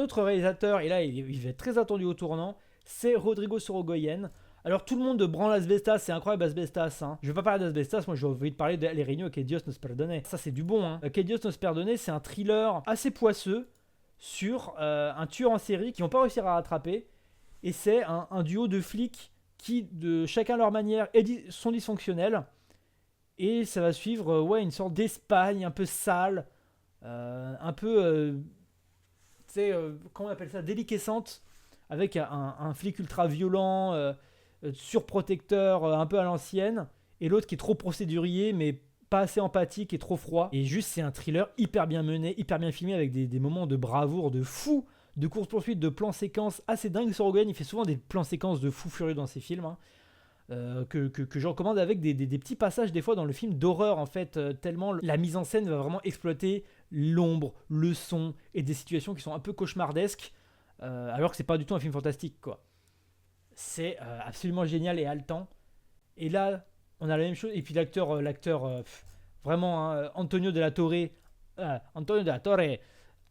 autre réalisateur, et là il va être très attendu au tournant, c'est Rodrigo Sorogoyen. Alors tout le monde branle Asbestas, c'est incroyable Asbestas. Hein. Je vais pas parler d'Asbestas, moi j'ai envie de parler d'El Reino que Dios nos perdone. Ça c'est du bon. Hein. Que Dios nos perdone, c'est un thriller assez poisseux sur un tueur en série qui vont pas réussir à rattraper. Et c'est un duo de flics qui, de chacun leur manière, sont dysfonctionnels. Et ça va suivre une sorte d'Espagne un peu sale, un peu, comment on appelle ça, déliquescente, avec un flic ultra violent, surprotecteur, un peu à l'ancienne, et l'autre qui est trop procédurier, mais pas assez empathique et trop froid. Et juste, c'est un thriller hyper bien mené, hyper bien filmé, avec des moments de bravoure, de fou, de course-poursuite, de plans-séquences assez dingues. Sorogoyen, il fait souvent des plans-séquences de fou furieux dans ses films, hein, que je recommande, avec des petits passages, des fois, dans le film d'horreur, en fait, tellement la mise en scène va vraiment exploiter l'ombre, le son, et des situations qui sont un peu cauchemardesques, alors que c'est pas du tout un film fantastique, quoi. C'est absolument génial et haletant. Et là, on a la même chose. Et puis l'acteur vraiment, hein, Antonio de la Torre,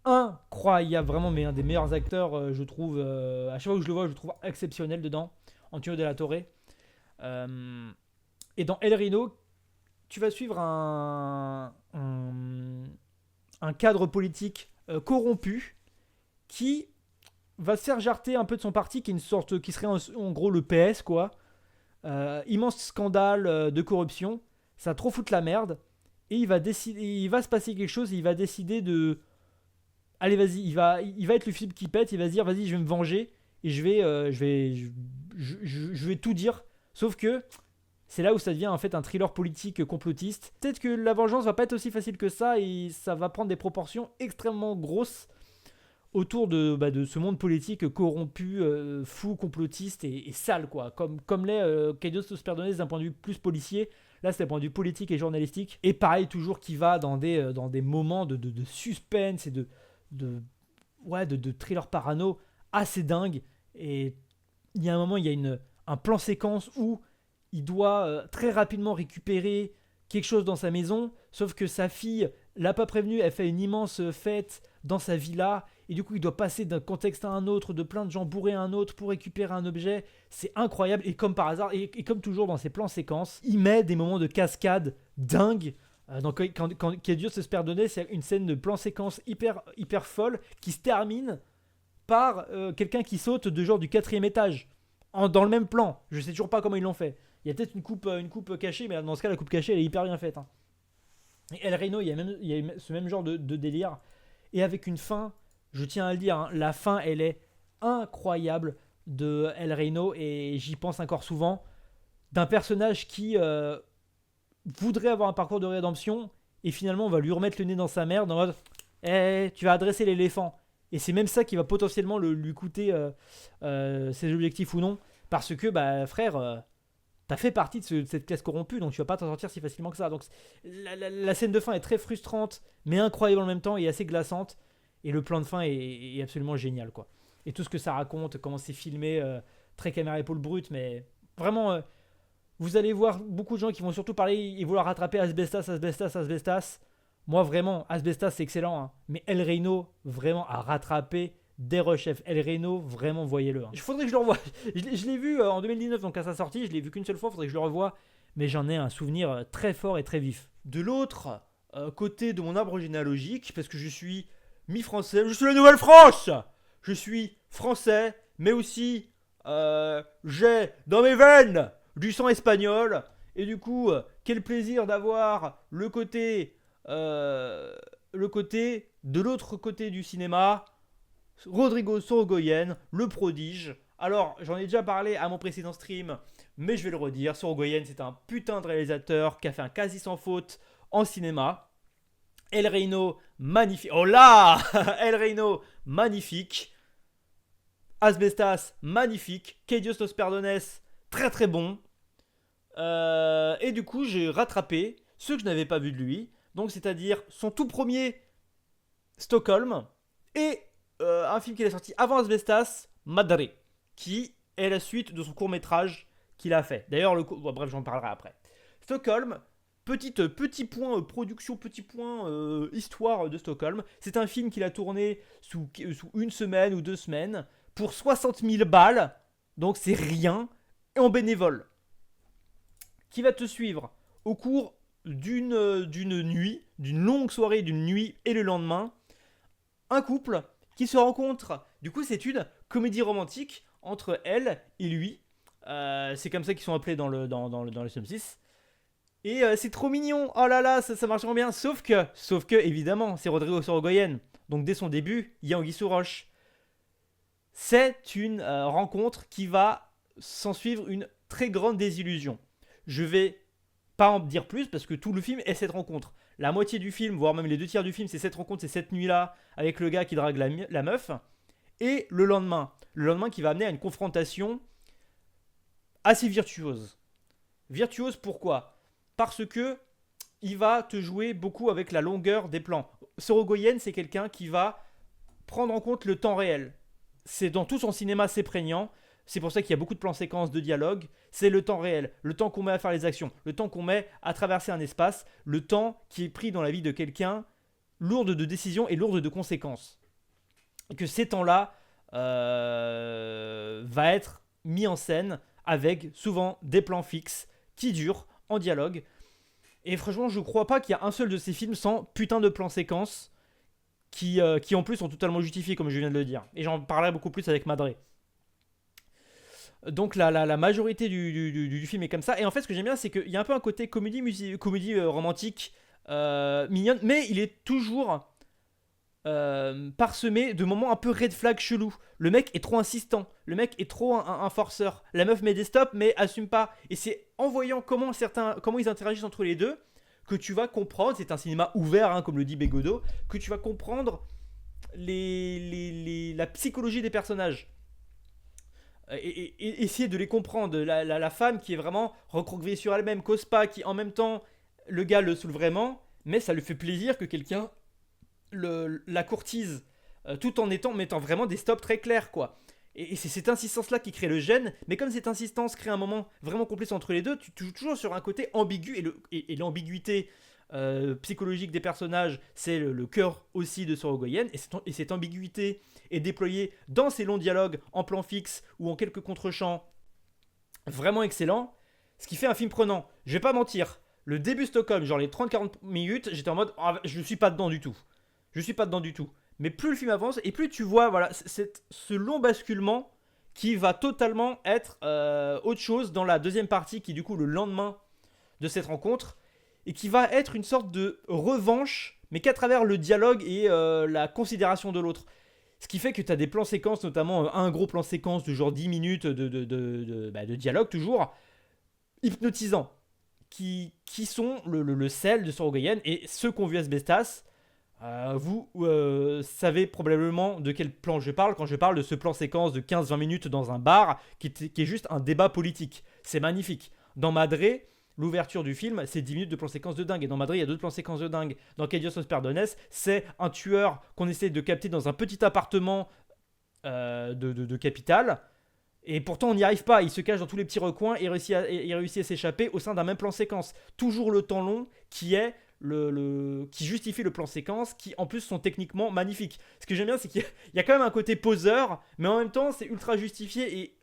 incroyable, vraiment, mais un des meilleurs acteurs, je trouve. À chaque fois que je le vois, je le trouve exceptionnel dedans. Antonio de la Torre. Et dans El Reno, tu vas suivre un cadre politique corrompu qui va se faire jarter un peu de son parti, qui est une sorte, qui serait en gros le PS, quoi. Immense scandale de corruption, ça va trop foutre la merde, et il va se passer quelque chose, et il va décider de, allez vas-y, il va être le Philippe qui pète, il va se dire vas-y, je vais me venger, et je vais tout dire, sauf que c'est là où ça devient en fait un thriller politique complotiste. Peut-être que la vengeance va pas être aussi facile que ça, et ça va prendre des proportions extrêmement grosses autour de ce monde politique corrompu, fou, complotiste et sale, quoi. Comme l'est Que Dios nos perdone d'un point de vue plus policier. Là, c'est d'un point de vue politique et journalistique. Et pareil, toujours qui va dans des moments de suspense et de thriller parano assez dingue. Et il y a un moment, il y a un plan séquence où il doit très rapidement récupérer quelque chose dans sa maison, sauf que sa fille l'a pas prévenu, elle fait une immense fête dans sa villa, et du coup il doit passer d'un contexte à un autre, de plein de gens bourrés à un autre pour récupérer un objet. C'est incroyable, et comme par hasard, et comme toujours dans ses plans séquences, il met des moments de cascade dingues. Donc quand Dieu se perdonner, c'est une scène de plan séquence hyper folle qui se termine par quelqu'un qui saute de genre du 4e étage dans le même plan. Je sais toujours pas comment ils l'ont fait. Il y a peut-être une coupe cachée, mais dans ce cas la coupe cachée elle est hyper bien faite, hein. Et El Reino, il y a ce même genre de délire, et avec une fin, je tiens à le dire, hein, la fin elle est incroyable de El Reino, et j'y pense encore souvent, d'un personnage qui voudrait avoir un parcours de rédemption, et finalement on va lui remettre le nez dans sa merde en mode tu vas adresser l'éléphant, et c'est même ça qui va potentiellement lui coûter ses objectifs ou non, parce que frère, t'as fait partie de cette classe corrompue, donc tu vas pas t'en sortir si facilement que ça. Donc la scène de fin est très frustrante, mais incroyable en même temps, et assez glaçante. Et le plan de fin est absolument génial, quoi. Et tout ce que ça raconte, comment c'est filmé, très caméra épaule brute, mais vraiment, vous allez voir beaucoup de gens qui vont surtout parler et vouloir rattraper Asbestas. Moi, vraiment, Asbestas, c'est excellent, hein. Mais El Reino, vraiment, à rattraper des rechefs. El Reino, vraiment, voyez-le, hein. Il faudrait que je le revoie. Je l'ai vu en 2019, donc à sa sortie, je l'ai vu qu'une seule fois, il faudrait que je le revoie. Mais j'en ai un souvenir très fort et très vif. De l'autre côté de mon arbre généalogique, parce que je suis mi-français, je suis la Nouvelle-France. Je suis français, mais aussi j'ai dans mes veines du sang espagnol. Et du coup, quel plaisir d'avoir le côté de l'autre côté du cinéma, Rodrigo Sorogoyen, le prodige. Alors, j'en ai déjà parlé à mon précédent stream, mais je vais le redire. Sorogoyen, c'est un putain de réalisateur qui a fait un quasi sans faute en cinéma. El Reino, magnifique. Oh là El Reino, magnifique. Asbestas, magnifique. Que Dios nos perdones, très très bon. Et du coup, j'ai rattrapé ceux que je n'avais pas vus de lui. Donc, c'est-à-dire son tout premier Stockholm et un film qu'il a sorti avant Asbestas, Madre, qui est la suite de son court-métrage qu'il a fait. D'ailleurs, bref, j'en parlerai après. Stockholm, Petit point production, petit point histoire de Stockholm. C'est un film qu'il a tourné sous une semaine ou 2 semaines pour 60 000 balles. Donc c'est rien. Et en bénévole. Qui va te suivre au cours d'une nuit, d'une longue soirée, d'une nuit et le lendemain. Un couple qui se rencontre. Du coup, c'est une comédie romantique entre elle et lui. C'est comme ça qu'ils sont appelés dans le synopsis. Et c'est trop mignon. Oh là là, ça marche vraiment bien. Sauf que, évidemment, c'est Rodrigo Sorogoyen. Donc dès son début, il y a Anguille sous roche. C'est une rencontre qui va s'en suivre une très grande désillusion. Je vais pas en dire plus parce que tout le film est cette rencontre. La moitié du film, voire même les 2 tiers du film, c'est cette rencontre, c'est cette nuit-là avec le gars qui drague la meuf. Et le lendemain qui va amener à une confrontation assez virtuose. Virtuose pourquoi ? Parce que il va te jouer beaucoup avec la longueur des plans. Sorogoyen, c'est quelqu'un qui va prendre en compte le temps réel. C'est dans tout son cinéma, c'est prégnant. C'est pour ça qu'il y a beaucoup de plans séquences de dialogue. C'est le temps réel, le temps qu'on met à faire les actions, le temps qu'on met à traverser un espace, le temps qui est pris dans la vie de quelqu'un, lourde de décisions et lourde de conséquences. Et que ces temps-là va être mis en scène avec souvent des plans fixes qui durent en dialogue. Et franchement, je crois pas qu'il y a un seul de ces films sans putain de plans séquences qui en plus sont totalement justifiés, comme je viens de le dire. Et j'en parlerai beaucoup plus avec Madré. Donc la majorité du film est comme ça. Et en fait, ce que j'aime bien, c'est qu'il y a un peu un côté comédie romantique mignonne, mais il est toujours parsemé de moments un peu red flag chelou. Le mec est trop insistant, le mec est trop un forceur. La meuf met des stops, mais assume pas. Et c'est en voyant comment ils interagissent entre les deux que tu vas comprendre. C'est un cinéma ouvert, hein, comme le dit Bégodeau, que tu vas comprendre la psychologie des personnages. Et essayer de les comprendre. La femme qui est vraiment recroquevillée sur elle-même, cause pas, qui en même temps, le gars le saoule vraiment, mais ça lui fait plaisir que quelqu'un la courtise tout en mettant vraiment des stops très clairs, quoi. Et c'est cette insistance-là qui crée le gêne, mais comme cette insistance crée un moment vraiment complice entre les deux, tu joues toujours sur un côté ambigu, et l'ambiguïté psychologique des personnages, c'est le cœur aussi de Sorogoyen, et cette ambiguïté est déployée dans ces longs dialogues en plan fixe ou en quelques contre-champs vraiment excellents, ce qui fait un film prenant. Je vais pas mentir, le début Stockholm, genre les 30-40 minutes, j'étais en mode je suis pas dedans du tout. Je suis pas dedans du tout. Mais plus le film avance et plus tu vois voilà, ce long basculement qui va totalement être autre chose dans la deuxième partie qui est du coup le lendemain de cette rencontre et qui va être une sorte de revanche mais qu'à travers le dialogue et la considération de l'autre. Ce qui fait que tu as des plans séquences, notamment un gros plan séquence de genre 10 minutes de dialogue toujours, hypnotisants, qui sont le sel de Sorogoyen. Et ceux qui ont vu Asbestas, vous savez probablement de quel plan je parle quand je parle de ce plan séquence de 15-20 minutes dans un bar qui est juste un débat politique. C'est magnifique. Dans Madré, l'ouverture du film, c'est 10 minutes de plan séquence de dingue. Et dans Madrid, il y a d'autres plans séquences de dingue. Dans Que Dios nos perdones, c'est un tueur qu'on essaie de capter dans un petit appartement de capitale. Et pourtant, on n'y arrive pas. Il se cache dans tous les petits recoins et il réussit à s'échapper au sein d'un même plan séquence. Toujours le temps long qui justifie le plan séquence, qui en plus sont techniquement magnifiques. Ce que j'aime bien, c'est qu'il y a quand même un côté poseur, mais en même temps, c'est ultra justifié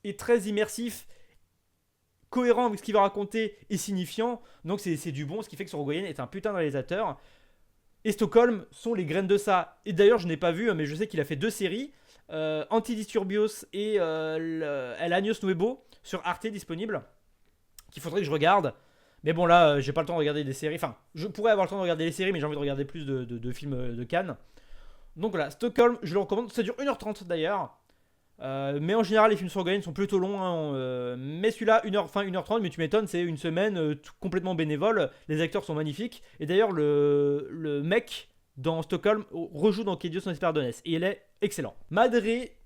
et très immersif, cohérent avec ce qu'il va raconter et signifiant. Donc c'est du bon, ce qui fait que Sorogoyen est un putain de réalisateur. Et Stockholm sont les graines de ça. Et d'ailleurs, je n'ai pas vu, mais je sais qu'il a fait 2 séries, Antidisturbios et El Años Nuevo sur Arte disponible, qu'il faudrait que je regarde. Mais bon, là, j'ai pas le temps de regarder des séries. Enfin, je pourrais avoir le temps de regarder les séries, mais j'ai envie de regarder plus de films de Cannes. Donc voilà, Stockholm, je le recommande. Ça dure 1h30 d'ailleurs. Mais en général, les films Sorogoyen sont plutôt longs. Hein, mais celui-là, 1h30, mais tu m'étonnes, c'est une semaine complètement bénévole. Les acteurs sont magnifiques. Et d'ailleurs, le mec dans Stockholm rejoue dans Que Dios nos perdones. Et il est excellent. Madré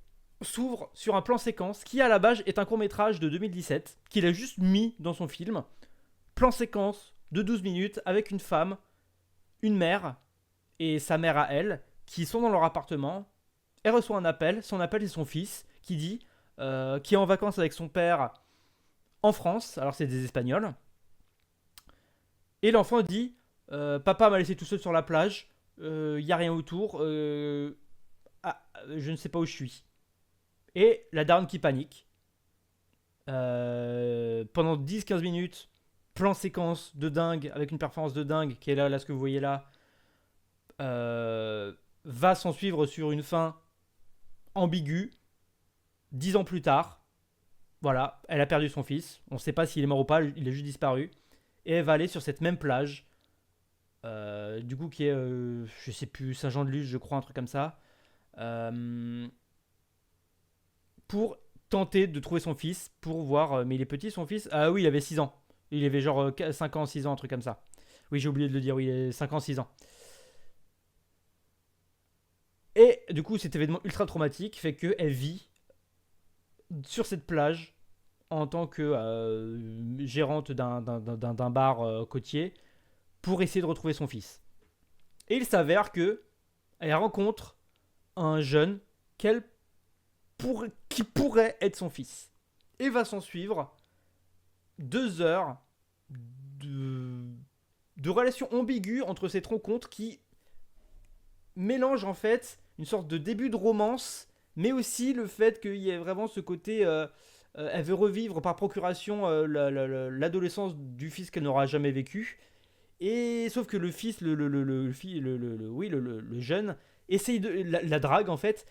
s'ouvre sur un plan séquence qui, à la base, est un court-métrage de 2017 qu'il a juste mis dans son film. Plan séquence de 12 minutes avec une femme, une mère et sa mère à elle qui sont dans leur appartement. Elle reçoit un appel, son appel c'est son fils qui dit qui est en vacances avec son père en France, alors c'est des Espagnols. Et l'enfant dit papa m'a laissé tout seul sur la plage, il n'y a rien autour, je ne sais pas où je suis. Et la daronne qui panique. Pendant 10-15 minutes, plan séquence de dingue, avec une performance de dingue, qui est là ce que vous voyez là, va s'en suivre sur une fin ambiguë. 10 ans plus tard, voilà, elle a perdu son fils. On ne sait pas s'il est mort ou pas, il est juste disparu. Et elle va aller sur cette même plage, du coup qui est, je sais plus, Saint-Jean-de-Luz, je crois, un truc comme ça, pour tenter de trouver son fils, pour voir, mais il est petit son fils. Ah oui, il avait 6 ans. Il avait genre 5 ans, 6 ans, un truc comme ça. Oui, j'ai oublié de le dire, oui, il est 5 ans, 6 ans. Et du coup, cet événement ultra traumatique fait qu'elle vit sur cette plage en tant que gérante d'un bar côtier pour essayer de retrouver son fils. Et il s'avère que elle rencontre un jeune qui pourrait être son fils. Et va s'en suivre 2 heures de, de relations ambiguës entre cette rencontre qui mélange en fait une sorte de début de romance, mais aussi le fait qu'il y ait vraiment ce côté elle veut revivre par procuration l'adolescence du fils qu'elle n'aura jamais vécu. Et sauf que le fils, le jeune, essaye de la drague en fait,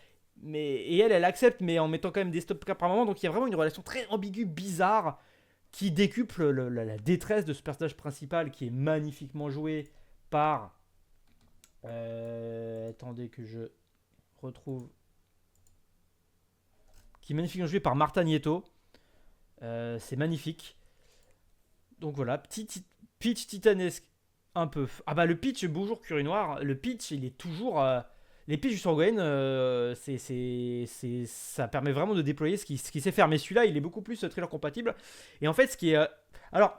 et elle accepte, mais en mettant quand même des stop par moment. Donc il y a vraiment une relation très ambiguë, bizarre, qui décuple la détresse de ce personnage principal qui est magnifiquement joué par. Attendez que je retrouve. Qui est magnifiquement joué par Marta Nieto. C'est magnifique. Donc voilà, pitch titanesque un peu. Ah bah le pitch, bonjour Curie Noir, le pitch il est toujours... les pitchs du Sorgoen, ça permet vraiment de déployer ce qu'il sait faire. Mais celui-là, il est beaucoup plus thriller compatible. Et en fait, ce qui est... alors,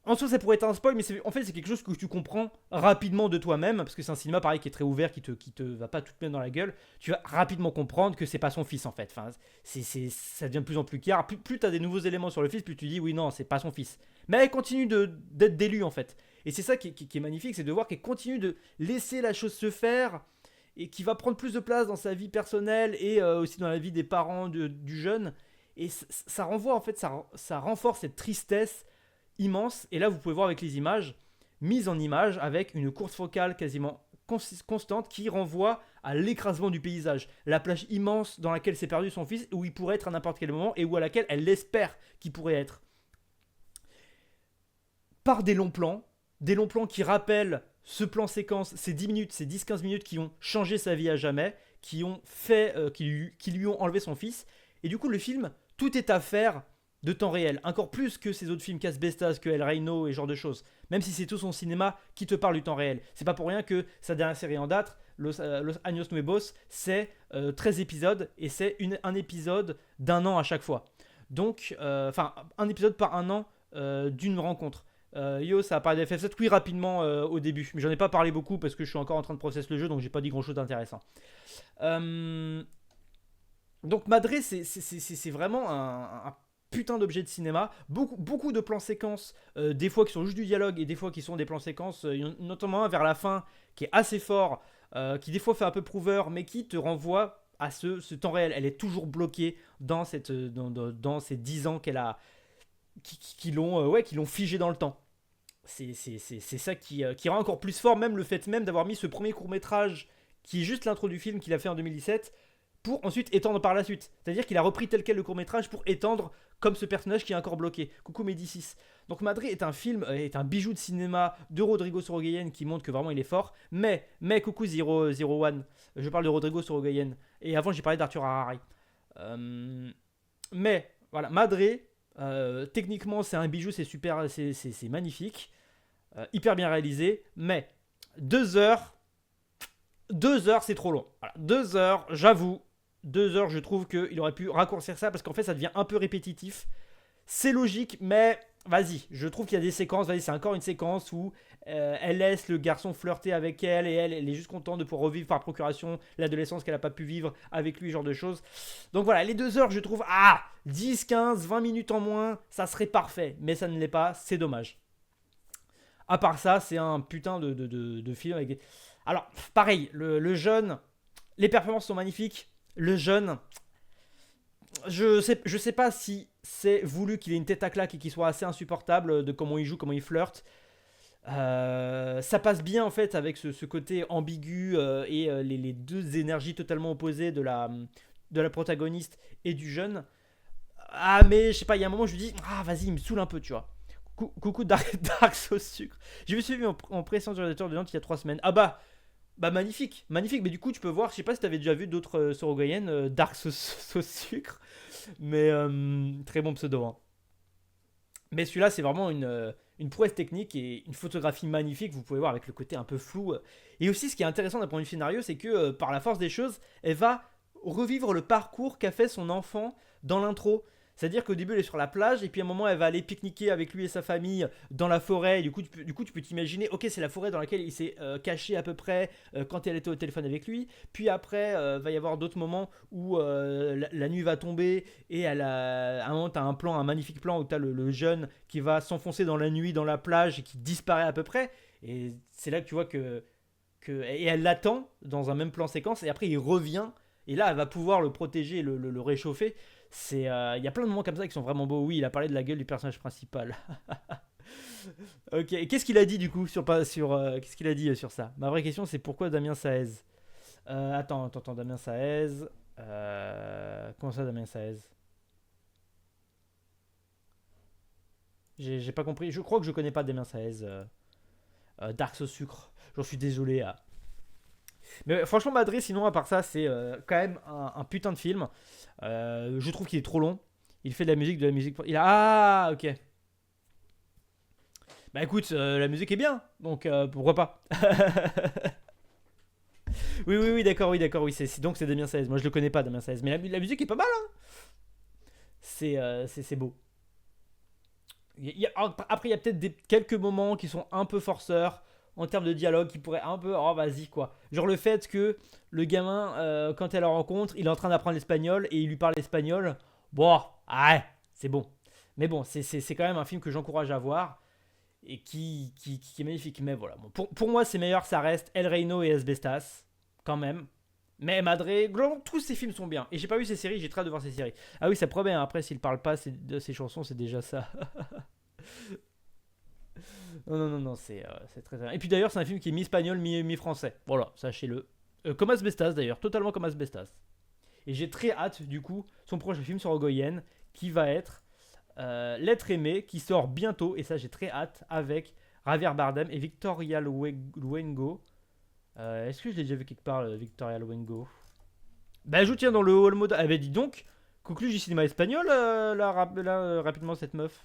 en soi, ça pourrait être un spoil, mais en fait, c'est quelque chose que tu comprends rapidement de toi-même, parce que c'est un cinéma pareil qui est très ouvert, qui te va pas tout te mettre dans la gueule. Tu vas rapidement comprendre que c'est pas son fils en fait. Enfin, ça devient de plus en plus clair. Plus tu as des nouveaux éléments sur le fils, plus tu dis oui, non, c'est pas son fils. Mais elle continue d'être d'élu en fait. Et c'est ça qui est magnifique, c'est de voir qu'elle continue de laisser la chose se faire et qui va prendre plus de place dans sa vie personnelle et aussi dans la vie des parents du jeune. Et ça renvoie en fait, ça renforce cette tristesse immense. Et là, vous pouvez voir avec les images, mises en image avec une courte focale quasiment constante qui renvoie à l'écrasement du paysage. La plage immense dans laquelle s'est perdu son fils, où il pourrait être à n'importe quel moment et où à laquelle elle espère qu'il pourrait être. Par des longs plans qui rappellent ce plan séquence, ces 10 minutes, ces 10-15 minutes qui ont changé sa vie à jamais, qui ont fait, qui lui ont enlevé son fils. Et du coup, le film, tout est à faire de temps réel, encore plus que ces autres films Casbestas, que El Reino et ce genre de choses. Même si c'est tout son cinéma qui te parle du temps réel. C'est pas pour rien que sa dernière série en date, Los Años Nuevos, c'est 13 épisodes et c'est un épisode d'un an à chaque fois. Donc, enfin, un épisode par un an d'une rencontre. Yo, ça a parlé de FF7, oui, rapidement au début, mais j'en ai pas parlé beaucoup parce que je suis encore en train de process le jeu, donc j'ai pas dit grand chose d'intéressant. Donc, Madré, c'est vraiment un putain d'objet de cinéma, beaucoup de plans séquences, des fois qui sont juste du dialogue et des fois qui sont des plans séquences, notamment un vers la fin qui est assez fort, qui des fois fait un peu prouveur, mais qui te renvoie à ce temps réel. Elle est toujours bloquée dans ces 10 ans qu'elle a, qui l'ont figé dans le temps. C'est ça qui rend encore plus fort, même le fait même d'avoir mis ce premier court-métrage, qui est juste l'intro du film qu'il a fait en 2017, pour ensuite étendre par la suite. C'est-à-dire qu'il a repris tel quel le court-métrage pour étendre comme ce personnage qui est encore bloqué. Coucou Médicis. Donc Madrid est un film, est un bijou de cinéma de Rodrigo Sorogoyen qui montre que vraiment il est fort. Mais coucou Zero One, je parle de Rodrigo Sorogoyen. Et avant j'ai parlé d'Arthur Harari. Mais voilà, Madrid, techniquement c'est un bijou, c'est super, c'est magnifique. Hyper bien réalisé. Mais 2 heures, c'est trop long. Voilà, 2 heures, j'avoue. 2 heures, je trouve qu'il aurait pu raccourcir ça parce qu'en fait, ça devient un peu répétitif. C'est logique, mais vas-y, je trouve qu'il y a des séquences. Vas-y, c'est encore une séquence où elle laisse le garçon flirter avec elle et elle est juste contente de pouvoir revivre par procuration l'adolescence qu'elle n'a pas pu vivre avec lui, ce genre de choses. Donc voilà, les 2 heures, je trouve, 10, 15, 20 minutes en moins, ça serait parfait, mais ça ne l'est pas, c'est dommage. À part ça, c'est un putain de film avec. Alors, pareil, le jeune, les performances sont magnifiques. Le jeune, je sais pas si c'est voulu qu'il ait une tête à claque et qu'il soit assez insupportable de comment il joue, comment il flirte. Ça passe bien en fait avec ce côté ambigu et les deux énergies totalement opposées de la protagoniste et du jeune. Ah, mais je sais pas, il y a un moment où je lui dis, ah, vas-y, il me saoule un peu, tu vois. Coucou Dark Sauce Sucre. J'ai vu ce film en pré-séance de Nantes il y a 3 semaines. Ah bah magnifique, magnifique. Mais du coup, tu peux voir, je sais pas si t'avais déjà vu d'autres Sorogoyen, Dark Sauce Sucre. Mais très bon pseudo, hein. Mais celui-là, c'est vraiment une prouesse technique et une photographie magnifique. Vous pouvez voir avec le côté un peu flou. Et aussi, ce qui est intéressant d'un point de vue scénario, c'est que par la force des choses, elle va revivre le parcours qu'a fait son enfant dans l'intro. C'est-à-dire qu'au début, elle est sur la plage, et puis à un moment, elle va aller pique-niquer avec lui et sa famille dans la forêt. Et du coup, tu peux t'imaginer, ok, c'est la forêt dans laquelle il s'est caché à peu près quand elle était au téléphone avec lui. Puis après, va y avoir d'autres moments où la nuit va tomber, et à un moment, tu as un magnifique plan où tu as le jeune qui va s'enfoncer dans la nuit, dans la plage, et qui disparaît à peu près. Et c'est là que tu vois et elle l'attend dans un même plan séquence, et après, il revient. Et là, elle va pouvoir le protéger et le réchauffer. Il y a plein de moments comme ça qui sont vraiment beaux. Oui, il a parlé de la gueule du personnage principal. Ok, et qu'est-ce qu'il a dit du coup qu'est-ce qu'il a dit sur ça? Ma vraie question, c'est pourquoi Damien Saez? Attends, Damien Saez. Comment ça, Damien Saez? J'ai pas compris. Je crois que je connais pas Damien Saez. Dark Sauce Sucre. J'en suis désolé. Mais franchement, Madrid, sinon, à part ça, c'est quand même un putain de film. Je trouve qu'il est trop long. Il fait de la musique. Ah, ok. Bah écoute, la musique est bien, donc pourquoi pas. Oui, d'accord, oui. Donc c'est Damien Saez. Moi, je le connais pas, Damien Saez. Mais la musique est pas mal, hein. C'est beau. Après, il y a peut-être quelques moments qui sont un peu forceurs en termes de dialogue qui pourraient un peu. Oh, vas-y, quoi. Genre le fait que le gamin, quand elle le rencontre, il est en train d'apprendre l'espagnol et il lui parle espagnol. Bon, ouais, c'est bon. Mais bon, c'est quand même un film que j'encourage à voir et qui est magnifique. Mais voilà, bon, pour moi, c'est meilleur, ça reste El Reino et Asbestas, quand même. Mais Madre, globalement, tous ces films sont bien. Et j'ai pas vu ces séries, j'ai très hâte de voir ces séries. Ah oui, ça promet, hein. Après, s'il parle pas de ses chansons, c'est déjà ça. Non, c'est très bien. Et puis d'ailleurs, c'est un film qui est mi-espagnol, mi-français. Voilà, sachez-le. Comme Asbestas d'ailleurs, totalement comme Asbestas. Et j'ai très hâte, du coup, son prochain film sur Ogoyen, qui va être L'être aimé, qui sort bientôt. Et ça, j'ai très hâte, avec Javier Bardem et Victoria Luengo. Est-ce que je l'ai déjà vu quelque part, Victoria Luengo? Bah, je tiens dans le hall mode. Ah, bah, dis donc, conclu du cinéma espagnol, là, rapidement, cette meuf.